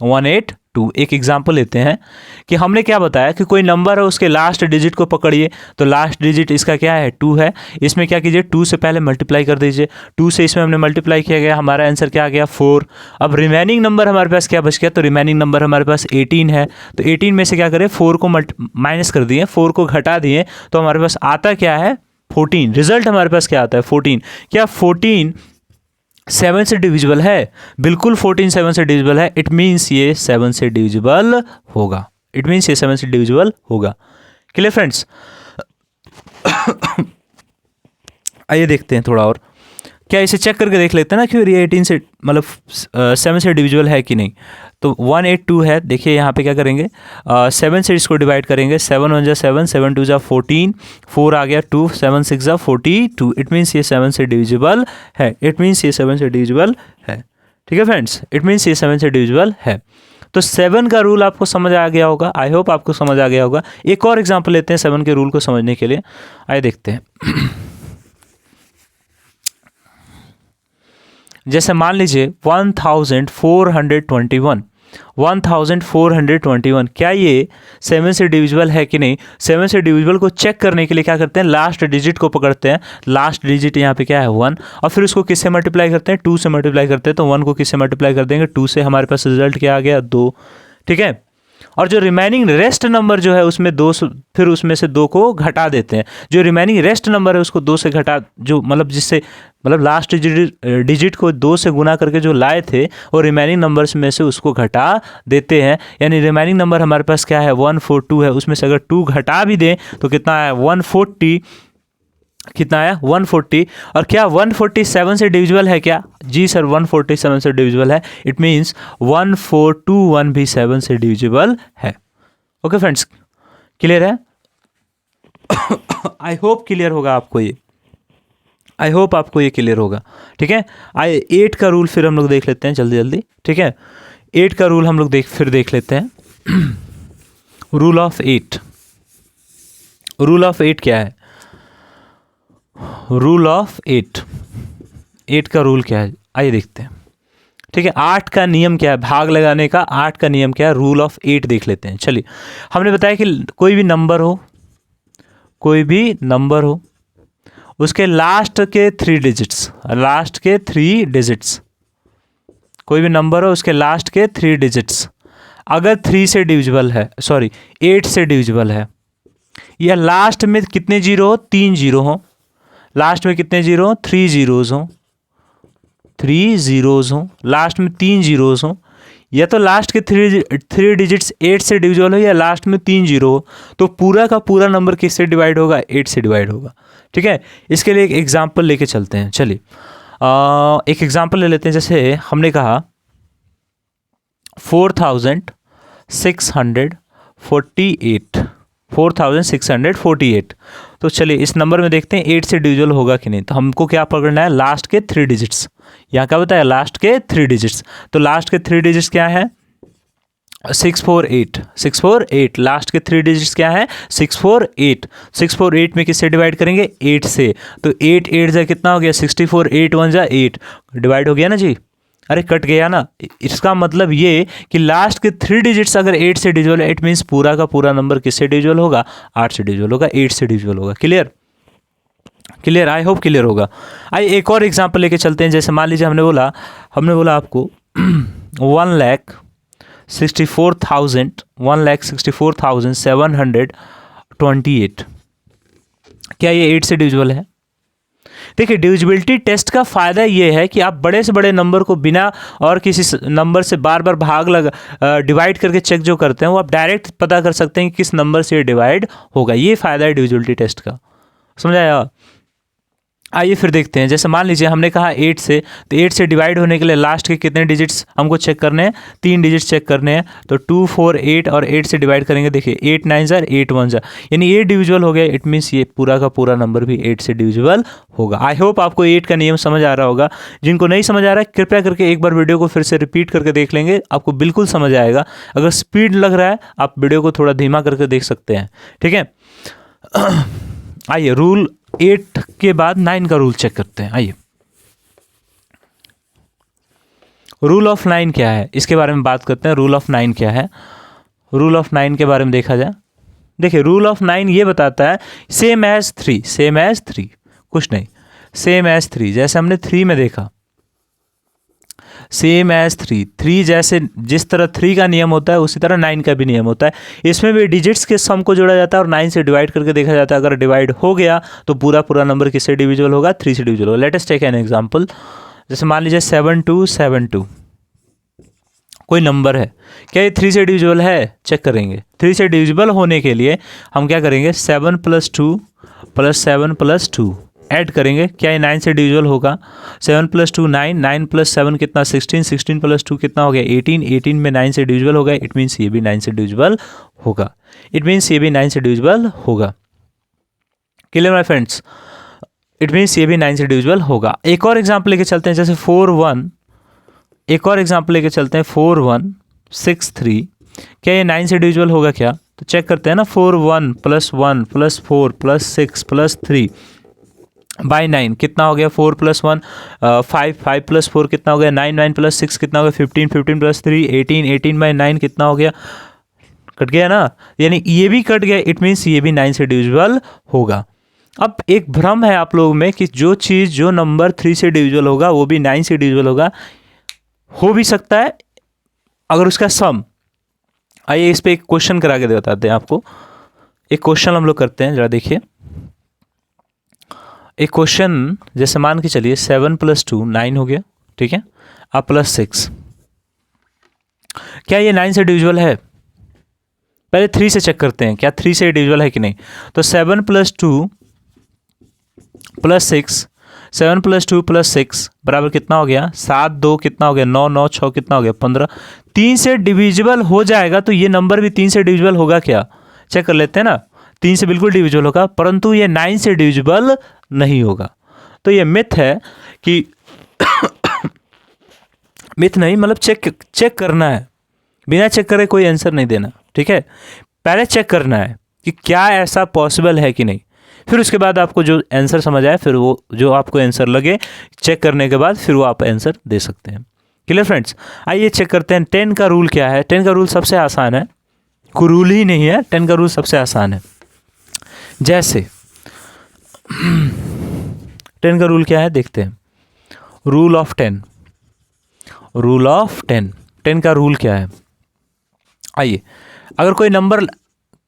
182 एक एग्जाम्पल लेते हैं कि हमने क्या बताया कि कोई नंबर है उसके लास्ट डिजिट को पकड़िए, तो लास्ट डिजिट इसका क्या है, 2 है। इसमें क्या कीजिए, 2 से पहले मल्टीप्लाई कर दीजिए, 2 से इसमें हमने मल्टीप्लाई किया गया, हमारा आंसर क्या आ गया 4। अब रिमेनिंग नंबर हमारे पास क्या बच गया, तो रिमेनिंग नंबर हमारे पास 18 है। तो 18 में से क्या करें, 4 को माइनस कर दिए, 4 को घटा दिए, तो हमारे पास आता क्या है 14। रिजल्ट हमारे पास क्या आता है 14। क्या 14 7 से डिविजिबल है? बिल्कुल 14 7 से डिविजिबल है, इट मीन्स ये 7 से डिविजिबल होगा, इट मीन्स ये 7 से डिविजिबल होगा। Clear friends? आइए देखते हैं थोड़ा और, क्या इसे चेक करके देख लेते हैं ना कि ये 18 से मतलब 7 से डिविजिबल है कि नहीं। तो 182 है, देखिए यहाँ पे क्या करेंगे, 7 से इसको डिवाइड करेंगे, 7 1 जा 7, 7 2 जा 14, 4 आ गया 2, 7 6 जा 42, इट मीन्स ये 7 से डिविजिबल है, इट मीन्स ये 7 से डिविजिबल है। ठीक है फ्रेंड्स, इट मीन्स ये 7 से डिविजिबल है। तो 7 का रूल आपको समझ आ गया होगा, आई होप आपको समझ आ गया होगा। एक और एग्जाम्पल लेते हैं 7 के रूल को समझने के लिए, आइए देखते हैं। जैसे मान लीजिए 1421, क्या ये 7 से डिविजिबल है कि नहीं। 7 से डिविजिबल को चेक करने के लिए क्या करते हैं, लास्ट डिजिट को पकड़ते हैं, लास्ट डिजिट यहाँ पे क्या है 1, और फिर उसको किससे मल्टीप्लाई करते हैं, 2 से मल्टीप्लाई करते हैं। तो 1 को किससे मल्टीप्लाई कर देंगे, 2 से, हमारे पास रिजल्ट क्या आ गया 2। ठीक है, और जो रिमेनिंग रेस्ट नंबर जो है उसमें 2, फिर उसमें से 2 को घटा देते हैं। जो रिमेनिंग रेस्ट नंबर है उसको 2 से घटा, जो मतलब जिससे मतलब लास्ट डिजिट को 2 से गुना करके जो लाए थे वो रिमेनिंग नंबर्स में से उसको घटा देते हैं। यानी रिमेनिंग नंबर हमारे पास क्या है 142 है, उसमें से अगर 2 घटा भी दें तो कितना है 140, कितना आया 140। और क्या 147 से डिविजिबल है क्या? जी सर 147 से डिविजिबल है। इट मीन्स 1421 भी 7 से डिविजिबल है। ओके फ्रेंड्स, क्लियर है? आई होप क्लियर होगा आपको ये, आई होप आपको ये क्लियर होगा। ठीक है, आई 8 का रूल फिर हम लोग देख लेते हैं जल्दी जल्दी। ठीक है, 8 का रूल हम लोग देख लेते हैं। रूल ऑफ 8, रूल ऑफ 8 क्या है? रूल ऑफ 8 का रूल क्या है आइए देखते हैं। ठीक है, 8 का नियम क्या है, भाग लगाने का 8 का नियम क्या है, रूल ऑफ 8 देख लेते हैं। चलिए, हमने बताया कि कोई भी नंबर हो, कोई भी नंबर हो, उसके लास्ट के 3 डिजिट्स, लास्ट के 3 डिजिट्स, कोई भी नंबर हो उसके लास्ट के 3 डिजिट्स अगर 3 से डिविजिबल है, सॉरी 8 से डिविजिबल है, या लास्ट में कितने जीरो हो, 3 जीरो हो, लास्ट में कितने जीरो हो, 3 जीरोज हो, 3 जीरोज हो, लास्ट में 3 जीरोज हो, या तो लास्ट के 3 डिजिट्स 8 से डिविजिबल हो या लास्ट में 3 जीरो हो, तो पूरा का पूरा नंबर किससे डिवाइड होगा, 8 से डिवाइड होगा। ठीक है, इसके लिए एक एग्जाम्पल लेके चलते हैं। चलिए एक एग्जाम्पल ले लेते हैं। जैसे हमने कहा 4648, तो चलिए इस नंबर में देखते हैं 8 से डिविजिबल होगा कि नहीं। तो हमको क्या पकड़ना है, लास्ट के 3 डिजिट्स। यहाँ क्या बताया, लास्ट के 3 डिजिट्स। तो लास्ट के 3 डिजिट्स क्या है, 648, लास्ट के 3 डिजिट्स क्या है, 648 में किससे डिवाइड करेंगे, 8 से। तो 8 8 जा कितना हो गया, 64, 8 1 जा 8, डिवाइड हो गया ना जी, अरे कट गया ना। इसका मतलब ये कि लास्ट के 3 डिजिट्स अगर 8 से डिविजिबल है, इट मीन्स पूरा का पूरा नंबर किससे डिविजिबल होगा, 8 से डिविजिबल होगा, 8 से डिविजिबल होगा। Clear, clear, I hope clear होगा। आइए एक और एग्जांपल लेके चलते हैं। जैसे मान लीजिए हमने बोला आपको 1,64,728, क्या ये 8 से डिविजिबल है? देखिए, डिविजिबिलिटी टेस्ट का फ़ायदा ये है कि आप बड़े से बड़े नंबर को बिना और किसी नंबर से बार बार डिवाइड करके चेक जो करते हैं वो आप डायरेक्ट पता कर सकते हैं कि किस नंबर से डिवाइड होगा। ये फ़ायदा है डिविजिबिलिटी टेस्ट का, समझाया? आइए फिर देखते हैं। जैसे मान लीजिए हमने कहा 8 से, तो 8 से डिवाइड होने के लिए लास्ट के कितने डिजिट्स हमको चेक करने हैं, 3 डिजिट्स चेक करने हैं। तो 2 4 8 और 8 से डिवाइड करेंगे, देखिए 8 9 जार 8 1 जार, यानी ये डिविजिबल हो गया। इट मीन्स ये पूरा का पूरा नंबर भी 8 से डिविजिबल होगा। आई होप आपको 8 का नियम समझ आ रहा होगा। जिनको नहीं समझ आ रहा है कृपया करके एक बार वीडियो को फिर से रिपीट करके देख लेंगे, आपको बिल्कुल समझ आएगा। अगर स्पीड लग रहा है आप वीडियो को थोड़ा धीमा करके देख सकते हैं। ठीक है, आइए रूल 8 के बाद 9 का रूल चेक करते हैं। आइए, रूल ऑफ 9 क्या है इसके बारे में बात करते हैं। रूल ऑफ 9 क्या है, रूल ऑफ 9 के बारे में देखा जाए। देखिए, रूल ऑफ 9 ये बताता है सेम एज 3, कुछ नहीं, सेम एज 3। जैसे हमने 3 में देखा, सेम एज 3 जैसे जिस तरह 3 का नियम होता है उसी तरह 9 का भी नियम होता है। इसमें भी डिजिट्स के सम को जोड़ा जाता है और 9 से डिवाइड करके देखा जाता है। अगर डिवाइड हो गया तो पूरा पूरा नंबर किससे डिविजिबल होगा, 3 से डिविजिबल होगा। Let us take an example. जैसे मान लीजिए 7272 कोई नंबर है, क्या ये 3 से डिविजिबल है, चेक करेंगे। 3 से डिविजिबल होने के लिए हम क्या करेंगे, 7 + 2 + 7 + 2 ऐड करेंगे, क्या ये 9 से डिविजिबल होगा। 7 + 2 9, 9 + 7 कितना 16, 16 + 2 कितना हो गया 18, 18 में 9 से डिविजिबल होगा। इट मीन्स ये भी 9 से डिविजिबल होगा, इट मीन्स ये भी 9 से डिविजिबल होगा। Clear my friends, it means ये भी 9 से डिविजिबल होगा। एक और एग्जाम्पल लेके चलते हैं। जैसे 4163, क्या ये 9 से डिविजिबल होगा क्या, तो चेक करते हैं ना। 4 1 + 1 + 4 + 6 + 3 बाई 9 कितना हो गया, 4 + 1 5, 5 + 4 कितना हो गया 9, 9 + 6 कितना हो गया 15, 15 + 3 18, 18 बाई 9 कितना हो गया, कट गया ना, यानी ये भी कट गया। इट मीन्स ये भी 9 से डिविजिबल होगा। अब एक भ्रम है आप लोगों में कि जो नंबर 3 से डिविजिबल होगा वो भी 9 से डिविजिबल होगा, हो भी सकता है अगर उसका सम। आइए इस पर एक क्वेश्चन करा के बताते हैं आपको। एक क्वेश्चन हम लोग करते हैं, जरा देखिए। एक क्वेश्चन जैसे मान के चलिए 7 + 2 9 हो गया, ठीक है, अब +6, क्या ये 9 से डिविजिबल है। पहले 3 से चेक करते हैं क्या 3 से डिविजिबल है कि नहीं। तो 7 + 2 प्लस 6, 7 + 2 + 6 बराबर कितना हो गया 7, 2 कितना हो गया 9, 9 6 कितना हो गया 15। 3 से डिविजिबल हो जाएगा तो ये नंबर भी 3 से डिविजिबल होगा क्या, चेक कर लेते हैं ना। 3 से बिल्कुल डिविजिबल होगा, परंतु ये 9 से डिविजिबल नहीं होगा। तो ये मिथ है कि मिथ नहीं, मतलब चेक करना है, बिना चेक करे कोई आंसर नहीं देना, ठीक है। पहले चेक करना है कि क्या ऐसा पॉसिबल है कि नहीं, फिर उसके बाद आपको जो आंसर समझ आए, फिर वो जो आपको आंसर लगे चेक करने के बाद फिर वो आप आंसर दे सकते हैं। क्लियर फ्रेंड्स, आइए चेक करते हैं 10 का रूल क्या है। 10 का रूल सबसे आसान है, कोई रूल ही नहीं है, 10 का रूल सबसे आसान है। जैसे 10 का रूल क्या है देखते हैं, रूल ऑफ 10, रूल ऑफ 10, 10 का रूल क्या है। आइए, अगर कोई नंबर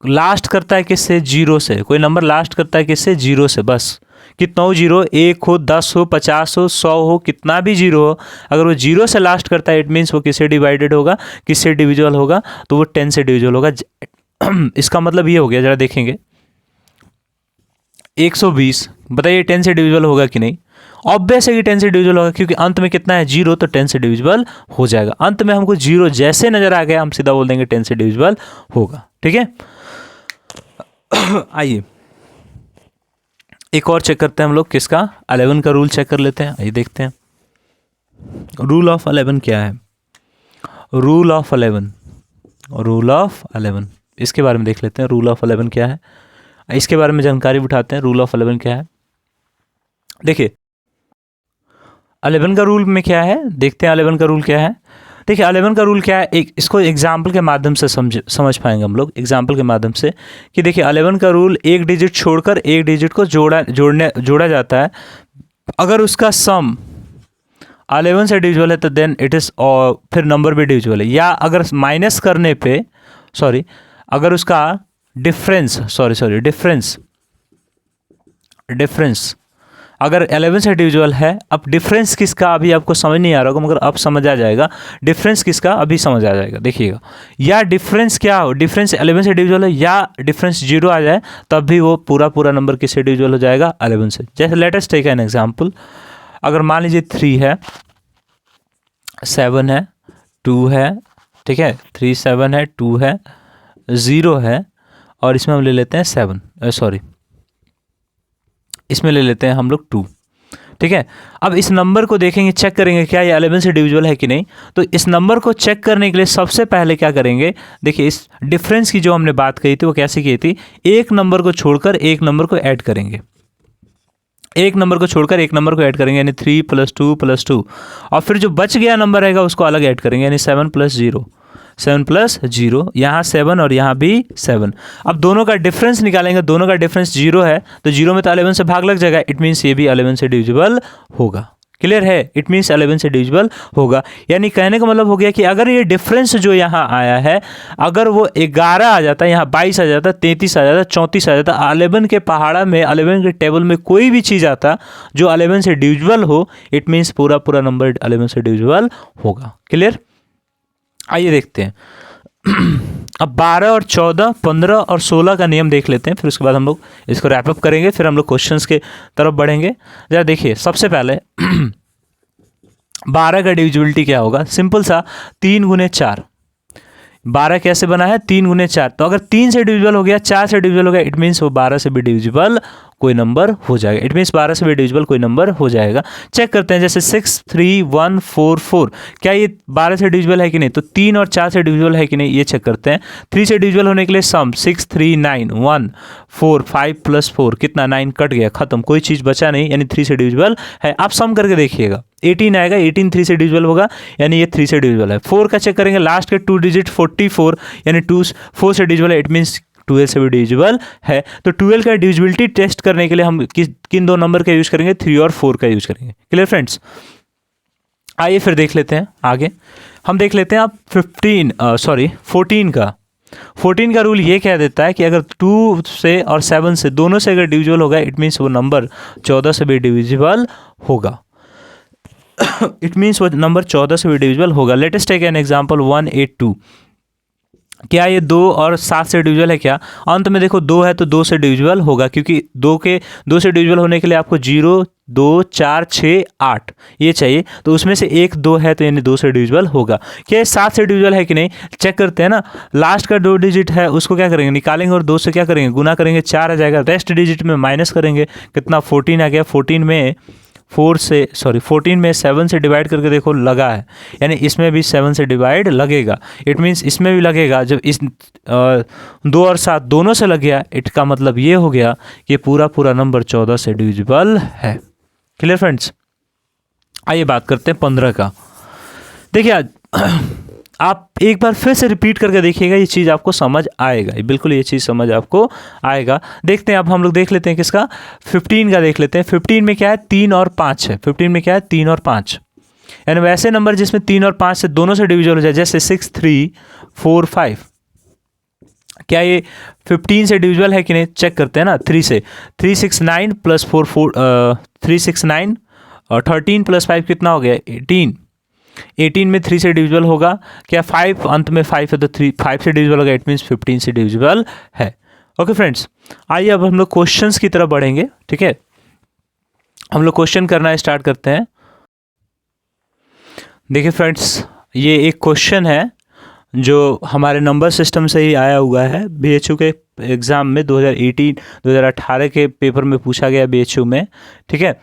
लास्ट करता है किससे, 0 से, कोई नंबर लास्ट करता है किससे, 0 से, बस कितना हो जीरो, 1 हो 10 हो 50 हो 100 हो, कितना भी 0 हो, अगर वो 0 से लास्ट करता है इट मीन्स वो किससे डिवाइडेड होगा, किससे डिविजिबल होगा, तो वो 10 से डिविजिबल होगा। इसका मतलब ये हो गया, जरा देखेंगे 120, बताइए 10 से डिविजिबल होगा कि नहीं। ऑब्वियस है कि 10 से डिविजिबल होगा, क्योंकि अंत में कितना है 0, तो 10 से डिविजिबल हो जाएगा। अंत में हमको 0 जैसे नजर आ गया हम सीधा बोल देंगे 10 से डिविजिबल होगा, ठीक है। आइए एक और चेक करते हैं हम लोग, किसका, 11 का रूल चेक कर लेते हैं। आइए देखते हैं रूल ऑफ 11 क्या है। रूल ऑफ 11, रूल ऑफ 11, इसके बारे में देख लेते हैं, रूल ऑफ 11 क्या है, इसके बारे में जानकारी उठाते हैं। रूल ऑफ 11 क्या है, देखिए 11 का रूल में क्या है, देखते हैं 11 का रूल क्या है। देखिए 11 का रूल क्या है, एक इसको एग्जाम्पल के माध्यम से समझ पाएंगे हम लोग, एग्जाम्पल के माध्यम से, कि देखिए 11 का रूल एक डिजिट छोड़कर एक डिजिट को जोड़ा जाता है। अगर उसका सम 11 से डिविजिबल है तो देन इट इज़, और फिर नंबर भी डिविजिबल है। या अगर माइनस करने पे, सॉरी, अगर उसका डिफरेंस, डिफरेंस अगर 11 से डिविजिबल है, अब डिफरेंस किसका अभी आपको समझ नहीं आ रहा होगा, मगर अब समझ आ जाएगा। डिफरेंस किसका अभी समझ आ जाएगा, देखिएगा। या डिफरेंस क्या हो, डिफरेंस 11 से डिविजिबल है, या डिफरेंस 0 आ जाए, तब भी वो पूरा नंबर किससे डिविजिबल हो जाएगा, 11 से। जैसे let us take an example, अगर मान लीजिए 3 है, 7 है, 2 है, ठीक है, 3 7 है, 2 है, 0 है, और इसमें हम ले लेते हैं 7, सॉरी, इसमें ले लेते हैं हम लोग 2, ठीक है। अब इस नंबर को देखेंगे, चेक करेंगे क्या ये 11 से डिविजिबल है कि नहीं। तो इस नंबर को चेक करने के लिए सबसे पहले क्या करेंगे, देखिए इस डिफरेंस की जो हमने बात कही थी वो कैसे की थी, एक नंबर को छोड़कर एक नंबर को ऐड करेंगे, एक नंबर को छोड़कर एक नंबर को ऐड करेंगे, यानी 3 + 2 + 2, और फिर जो बच गया नंबर रहेगा उसको अलग ऐड करेंगे, यानी 7 + 0, 7 + 0, यहाँ 7 और यहाँ भी 7। अब दोनों का डिफरेंस निकालेंगे, दोनों का डिफरेंस 0 है, तो 0 में तो 11 से भाग लग जाएगा, इट मीन्स ये भी 11 से डिविजिबल होगा। क्लियर है, इट मीन्स 11 से डिविजिबल होगा। यानी कहने का मतलब हो गया कि अगर ये डिफरेंस जो यहाँ आया है, अगर वो 11 आ जाता, यहाँ 22 आ जाता, 33 आ जाता, 34 आ जाता, 11 के पहाड़ा में, 11 के टेबल में कोई भी चीज़ आता जो 11 से डिविजिबल हो, इट मीन्स पूरा नंबर 11 से डिविजिबल होगा। क्लियर, आइए देखते हैं। अब 12 और 14, 15 और 16 का नियम देख लेते हैं, फिर उसके बाद हम लोग इसको रैप अप करेंगे, फिर हम लोग क्वेश्चंस के तरफ बढ़ेंगे। जरा देखिए, सबसे पहले 12 का डिविजिबिलिटी क्या होगा, सिंपल सा, 3 × 4। 12 कैसे बना है, 3 × 4, तो अगर 3 से डिविजिबल हो गया, 4 से डिविजिबल हो गया, इट मीन्स वो 12 से भी डिविजिबल कोई नंबर हो जाएगा, इट मीन्स 12 से भी डिविजिबल कोई नंबर हो जाएगा। चेक करते हैं, जैसे 6 3 1 4 4, क्या ये 12 से डिविजिबल है कि नहीं, तो 3 और 4 से डिविजिबल है कि नहीं ये चेक करते हैं। 3 से डिविजिबल होने के लिए सम 6 3 9 1 4, 5 + 4 कितना, 9, कट गया, खत्म, कोई चीज़ बचा नहीं, यानी 3 से डिविजिबल है। आप सम करके देखिएगा, 18 आएगा, 18 3 से डिविजिबल होगा, यानी ये 3 से डिविजिबल है। 4 का चेक करेंगे, लास्ट के 2 डिजिट 44, यानी 4 से डिविजिबल है, इट मीन्स 12 से भी डिविजिबल है। तो 12 का डिविजिबिलिटी टेस्ट करने के लिए हम किन दो नंबर का यूज करेंगे, 3 और 4 का यूज करेंगे। क्लियर फ्रेंड्स, आइए फिर देख लेते हैं आगे। हम देख लेते हैं अब 14 का। 14 का रूल ये कह देता है कि अगर 2 से और 7 से दोनों से अगर डिविजिबल होगा, इट मीन्स वो नंबर 14 से भी डिविजिबल होगा। इट मीन्स वो नंबर 14 से भी डिविजिबल होगा। Let us take an example 182। क्या ये 2 और 7 से डिविजिबल है क्या? अंत में देखो 2 है तो 2 से डिविजिबल होगा, क्योंकि 2 से डिविजिबल होने के लिए आपको 0, 2, 4, 6, 8 ये चाहिए, तो उसमें से एक 2 है तो यानी 2 से डिविजिबल होगा। क्या ये 7 से डिविजिबल है कि नहीं चेक करते हैं ना। लास्ट का 2 डिजिट है उसको क्या करेंगे, निकालेंगे और 2 से क्या करेंगे, गुना करेंगे, 4 आ जाएगा। रेस्ट डिजिट में माइनस करेंगे, कितना 14 आ गया। 14 में 7 से डिवाइड करके देखो लगा है, यानी इसमें भी 7 से डिवाइड लगेगा। इट मीन्स इसमें भी लगेगा। जब इस 2 और 7 दोनों से लग गया, इसका मतलब ये हो गया कि पूरा नंबर 14 से डिविजिबल है। Clear friends? आइए बात करते हैं 15 का। देखिए आप एक बार फिर से रिपीट करके देखिएगा, ये चीज़ आपको समझ आएगा, बिल्कुल ये चीज़ समझ आपको आएगा। देखते हैं अब हम लोग देख लेते हैं किसका, 15 का देख लेते हैं। 15 में क्या है, 3 और 5 है। 15 में क्या है, 3 और 5, यानी वैसे नंबर जिसमें 3 और 5 से दोनों से डिविजिबल हो जाए, जैसे 6, 3, 4, 5। क्या ये 15 से डिविजिबल है कि नहीं चेक करते हैं ना। 3 से 3, 6, 9 प्लस 4, 3, 6, 9 और 13 प्लस 5 कितना हो गया, 18। 18 में 3 से डिविजिबल होगा क्या, 5 अंत में 5 है तो 5 से डिविजिबल होगा। इट मीन्स 15 से डिविजिबल है। ओके फ्रेंड्स, आइए अब हम लोग क्वेश्चंस की तरफ बढ़ेंगे। ठीक है, हम लोग क्वेश्चन करना स्टार्ट करते हैं। देखिए फ्रेंड्स, ये एक क्वेश्चन है जो हमारे नंबर सिस्टम से ही आया हुआ है। बीएचयू के एग्ज़ाम में 2018 के पेपर में पूछा गया बीएचयू में। ठीक है,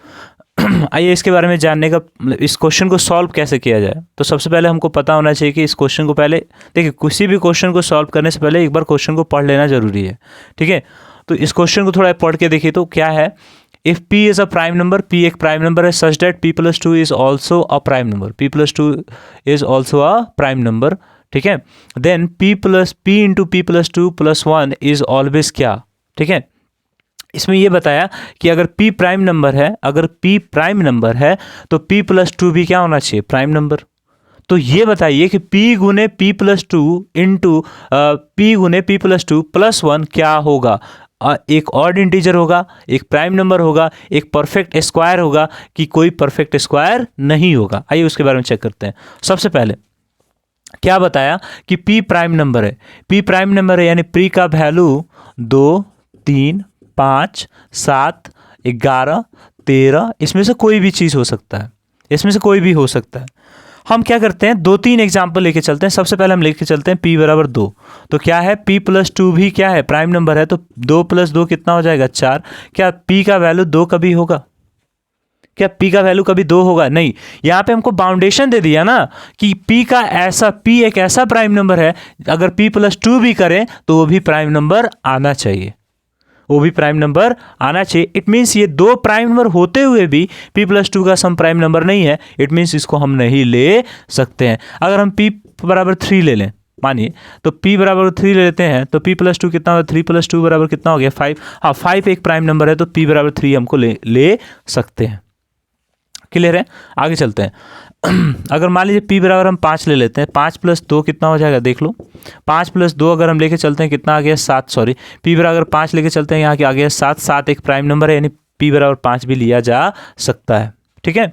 आइए इसके बारे में जानने का, इस क्वेश्चन को सॉल्व कैसे किया जाए। तो सबसे पहले हमको पता होना चाहिए कि इस क्वेश्चन को पहले, देखिए किसी भी क्वेश्चन को सॉल्व करने से पहले एक बार क्वेश्चन को पढ़ लेना जरूरी है। ठीक है, तो इस क्वेश्चन को थोड़ा पढ़ के देखिए तो क्या है। If P is a prime number, P एक प्राइम नंबर है, such that P + 2 is also a prime number, P + 2 is also a prime number. ठीक है, then P × P + 2 + 1 is always क्या। ठीक है, इसमें ये बताया कि अगर P प्राइम नंबर है, अगर P प्राइम नंबर है तो P + 2 भी क्या होना चाहिए, प्राइम नंबर। तो ये बताइए कि P × P + 2 into P × P + 2 + 1 क्या होगा। एक ऑड इंटीजर होगा, एक प्राइम नंबर होगा, एक परफेक्ट स्क्वायर होगा, कि कोई परफेक्ट स्क्वायर नहीं होगा। आइए उसके बारे में चेक करते हैं। सबसे पहले क्या बताया कि P प्राइम नंबर है। P प्राइम नंबर है यानी P का वैल्यू 2, 3, 5, 7, 11, 13, इसमें से कोई भी चीज़ हो सकता है, इसमें से कोई भी हो सकता है। हम क्या करते हैं, 2-3 एग्जाम्पल लेके चलते हैं। सबसे पहले हम लेके चलते हैं P = 2। तो क्या है, P + 2 भी क्या है, प्राइम नंबर है, तो 2 + 2 कितना हो जाएगा, 4। क्या P का वैल्यू 2 कभी होगा, क्या P का वैल्यू कभी 2 होगा, नहीं। यहाँ पे हमको बाउंडेशन दे दिया ना कि P एक ऐसा प्राइम नंबर है, अगर P + 2 भी करें तो वो भी प्राइम नंबर आना चाहिए, वो भी प्राइम नंबर आना चाहिए। इट मीन्स ये 2 प्राइम नंबर होते हुए भी P + 2 का सम प्राइम नंबर नहीं है। इट मीन्स इसको हम नहीं ले सकते हैं। अगर हम P = 3 ले लें, मानिए, तो P = 3 ले लेते हैं तो P + 2 कितना होगा, 3 + 2 बराबर कितना हो गया, 5। हाँ, 5 एक प्राइम नंबर है तो P = 3 हमको ले सकते हैं। क्लियर है, आगे चलते हैं। अगर मान लीजिए P = हम 5 ले लेते हैं, 5 + 2 कितना हो जाएगा, देख लो। 5 + 2 अगर हम लेके चलते हैं कितना आ गया, 7। सॉरी, P = 5 लेके चलते हैं, यहाँ के आ गया 7। 7 एक प्राइम नंबर है, यानी P = 5 भी लिया जा सकता है। ठीक है,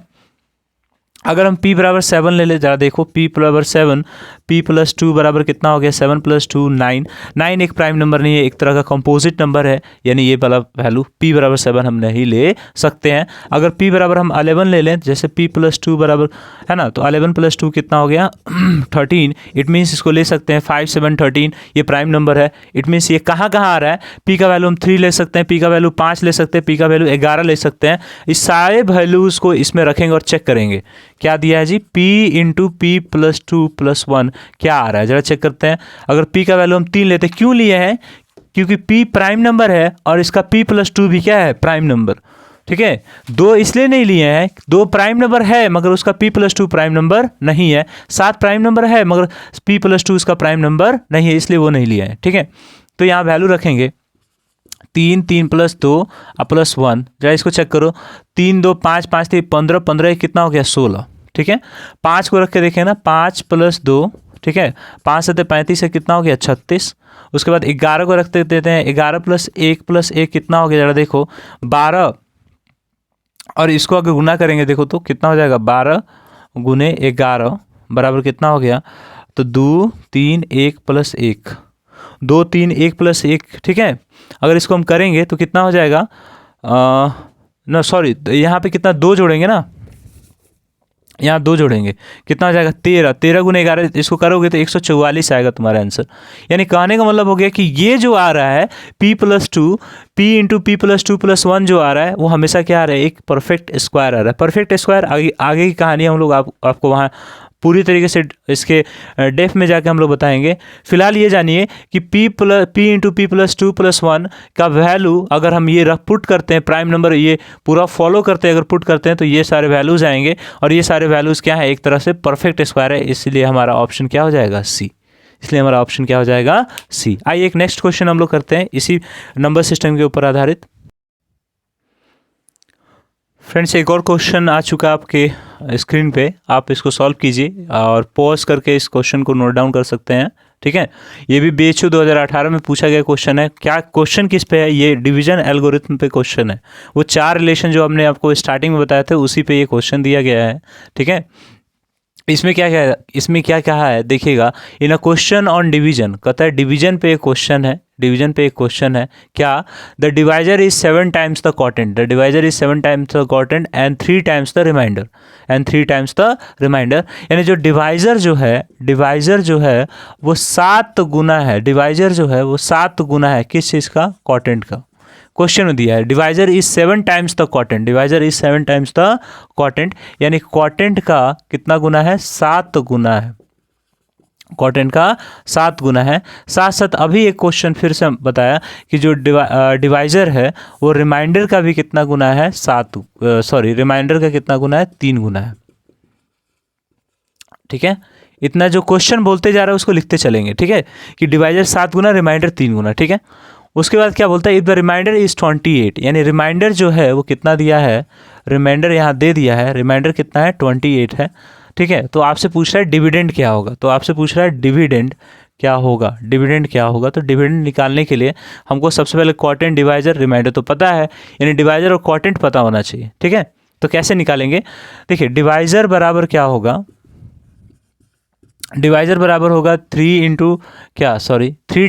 अगर हम P = 7 ले ले, जरा देखो, P = 7, P + 2 बराबर कितना हो गया, 7 + 2 9। 9 एक प्राइम नंबर नहीं है, एक तरह का कंपोजिट नंबर है, यानी ये वाला वैल्यू P = 7 हम नहीं ले सकते हैं। अगर P = हम 11 ले लें, जैसे P + 2 बराबर है ना, तो 11 + 2 कितना हो गया 13। इट मीन्स इसको ले सकते हैं 5, 7, 13, ये प्राइम नंबर है। इट मीन्स ये कहाँ कहाँ आ रहा है, P का वैल्यू हम 3 ले सकते हैं, P का वैल्यू 5 ले सकते हैं, P का वैल्यू 11 ले सकते हैं। इस सारे वैल्यूज़ को इसमें रखेंगे और चेक करेंगे क्या दिया है जी, P × P + 2 + 1 क्या आ रहा है, जरा चेक करते हैं। अगर P का वैल्यू हम 3 लेते हैं, क्यों लिए हैं, क्योंकि P प्राइम नंबर है और इसका P + 2 भी क्या है, प्राइम नंबर। ठीक है, 2 इसलिए नहीं लिए हैं, 2 प्राइम नंबर है मगर उसका P + 2 प्राइम नंबर नहीं है। 7 प्राइम नंबर है मगर P + 2 उसका प्राइम नंबर नहीं है, इसलिए वो नहीं लिए हैं। ठीक है, तो यहाँ वैल्यू रखेंगे 3, 3 + 2 + 1। जरा इसको चेक करो, 3, 2, 5, 5, 3, 15, 15 कितना हो गया, 16। ठीक है, 5 को रख के देखें ना, 5 + 2, ठीक है, 5 7 35 है, कितना हो गया, 36। उसके बाद 11 को रखते देते हैं, 11 + 1 + 1 कितना हो गया, जरा देखो 12, और इसको अगर गुना करेंगे देखो तो कितना हो जाएगा, 12 × 11 बराबर कितना हो गया, तो 2 3 1 प्लस 1, 2 3 1 प्लस 1, ठीक है। अगर इसको हम करेंगे तो कितना हो जाएगा, ना सॉरी, यहाँ पे कितना 2 जोड़ेंगे ना, यहाँ 2 जोड़ेंगे, कितना हो जाएगा 13, 13 गुने 11, इसको करोगे तो 144 आएगा तुम्हारा आंसर। यानी कहने का मतलब हो गया कि ये जो आ रहा है p+2, p इंटू p+2+1 जो आ रहा है वो हमेशा क्या आ रहा है, एक परफेक्ट स्क्वायर आ रहा है। परफेक्ट स्क्वायर आगे की कहानी हम लोग आपको वहाँ पूरी तरीके से इसके डेफ में जाके हम लोग बताएंगे। फिलहाल ये जानिए कि p इंटू p+2+1 का वैल्यू अगर हम ये रख पुट करते हैं, प्राइम नंबर ये पूरा फॉलो करते हैं, अगर पुट करते हैं तो ये सारे वैल्यूज़ आएंगे, और ये सारे वैल्यूज़ क्या है, एक तरह से परफेक्ट स्क्वायर है, इसलिए हमारा ऑप्शन क्या हो जाएगा, सी। इसलिए हमारा ऑप्शन क्या हो जाएगा, सी। आइए एक नेक्स्ट क्वेश्चन हम लोग करते हैं इसी नंबर सिस्टम के ऊपर आधारित। फ्रेंड्स, एक और क्वेश्चन आ चुका है आपके स्क्रीन पे, आप इसको सॉल्व कीजिए और पॉज करके इस क्वेश्चन को नोट डाउन कर सकते हैं, ठीक है। ये भी BHU 2018 में पूछा गया क्वेश्चन है। क्या क्वेश्चन किस पे है, ये डिवीजन एल्गोरिथम पे क्वेश्चन है। वो 4 रिलेशन जो हमने आपको स्टार्टिंग में बताया था उसी पे ये क्वेश्चन दिया गया है, ठीक है। इसमें क्या कहा है देखिएगा, इन अ क्वेश्चन ऑन डिवीजन, कहता है डिवीजन पे एक क्वेश्चन है, डिवीजन पे एक क्वेश्चन है क्या, the divisor is 7 times the quotient, the divisor is 7 times the quotient and 3 times the remainder, and 3 times the remainder. यानी जो डिवाइजर जो है वो 7 गुना है, डिवाइजर जो है वो 7 गुना है किस चीज़ का, क्वोटिएंट का। क्वेश्चन में दिया है divisor is 7 times the quotient, divisor is 7 times the quotient, यानी क्वोटिएंट का कितना गुना है, 7 गुना है, क्वोटिएंट का 7 गुना है। साथ साथ अभी एक क्वेश्चन फिर से बताया कि जो डिवाइजर है वो रिमाइंडर का भी कितना गुना है, रिमाइंडर का कितना गुना है, 3 गुना है, ठीक है। इतना जो क्वेश्चन बोलते जा रहा है उसको लिखते चलेंगे, ठीक है, कि डिवाइजर 7 गुना, रिमाइंडर 3 गुना, ठीक है। उसके बाद क्या बोलता है, इफ द रिमाइंडर इज 28, यानी रिमाइंडर जो है वो कितना दिया है, रिमाइंडर यहाँ दे दिया है, रिमाइंडर कितना है, 28 है, ठीक है। तो आपसे पूछ रहा है डिविडेंड क्या होगा, तो आपसे पूछ रहा है डिविडेंड क्या होगा, डिविडेंड क्या होगा। तो डिविडेंड निकालने के लिए हमको सबसे पहले क्वोटिएंट, डिवाइजर, रिमाइंडर तो पता है, यानी डिवाइजर और क्वोटिएंट पता होना चाहिए, ठीक है। तो कैसे निकालेंगे, देखिए डिवाइजर बराबर क्या होगा, डिवाइजर बराबर होगा 3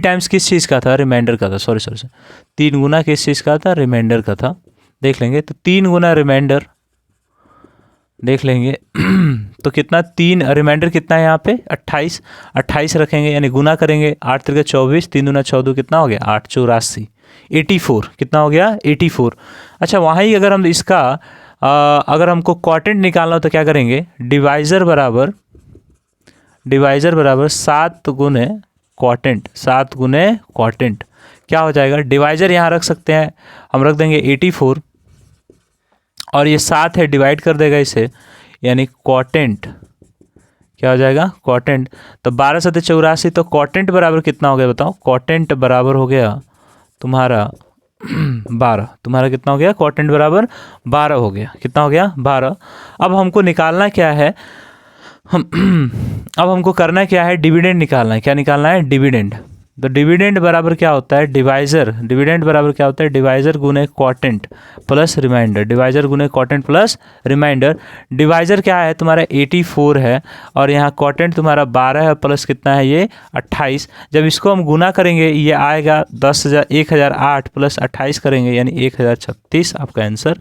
टाइम्स किस चीज़ का था, रिमाइंडर का था, सॉरी 3 गुना किस चीज़ का था, रिमाइंडर का था, देख लेंगे। तो 3 गुना रिमाइंडर देख लेंगे तो कितना, 3 रिमाइंडर कितना है यहाँ पे 28 रखेंगे, यानी गुना करेंगे, 8 3 24, 3 दूना 14, कितना हो गया 8 84, 84, कितना हो गया 84। अच्छा, वहाँ ही अगर हम इसका अगर हमको क्वोटिएंट निकालना हो तो क्या करेंगे, डिवाइजर बराबर 7 गुने क्वोटिएंट, 7 गुने क्वोटिएंट क्या हो जाएगा, डिवाइजर यहाँ रख सकते हैं, हम रख देंगे 84 और ये 7 है, डिवाइड कर देगा इसे, यानी क्वोटिएंट क्या हो जाएगा, क्वोटिएंट। तो 12 7 84, तो क्वोटिएंट बराबर कितना हो गया बताओ, क्वोटिएंट बराबर हो गया तुम्हारा 12, तुम्हारा कितना हो गया, क्वोटिएंट बराबर 12 हो गया, कितना हो गया 12। अब हमको निकालना क्या है, अब हमको करना क्या है, डिविडेंड निकालना है। क्या निकालना है, डिविडेंड। तो डिविडेंड बराबर क्या होता है, डिविडेंड बराबर क्या होता है, डिवाइजर गुने क्वोटिएंट प्लस रिमाइंडर, डिवाइजर गुने क्वोटिएंट प्लस रिमाइंडर। डिवाइजर क्या है तुम्हारा 84 है और यहाँ क्वोटिएंट तुम्हारा 12 है, प्लस कितना है ये 28। जब इसको हम गुना करेंगे ये आएगा 1008 प्लस 28 करेंगे, यानी 1036 आपका आंसर,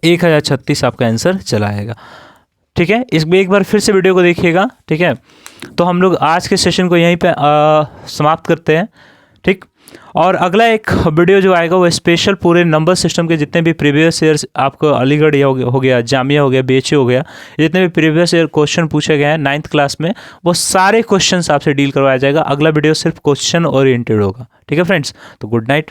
1036 आपका आंसर चला आएगा, ठीक है। इस एक बार फिर से वीडियो को देखिएगा, ठीक है। तो हम लोग आज के सेशन को यहीं पे समाप्त करते हैं, ठीक। और अगला एक वीडियो जो आएगा वो स्पेशल पूरे नंबर सिस्टम के जितने भी प्रीवियस ईयर्स आपको अलीगढ़ हो गया, जामिया हो गया, BHU हो गया, जितने भी प्रीवियस ईयर क्वेश्चन पूछे गए हैं 9th क्लास में, वो सारे क्वेश्चन आपसे डील करवाया जाएगा। अगला वीडियो सिर्फ क्वेश्चन ओरिएंटेड होगा, ठीक है फ्रेंड्स। तो गुड नाइट।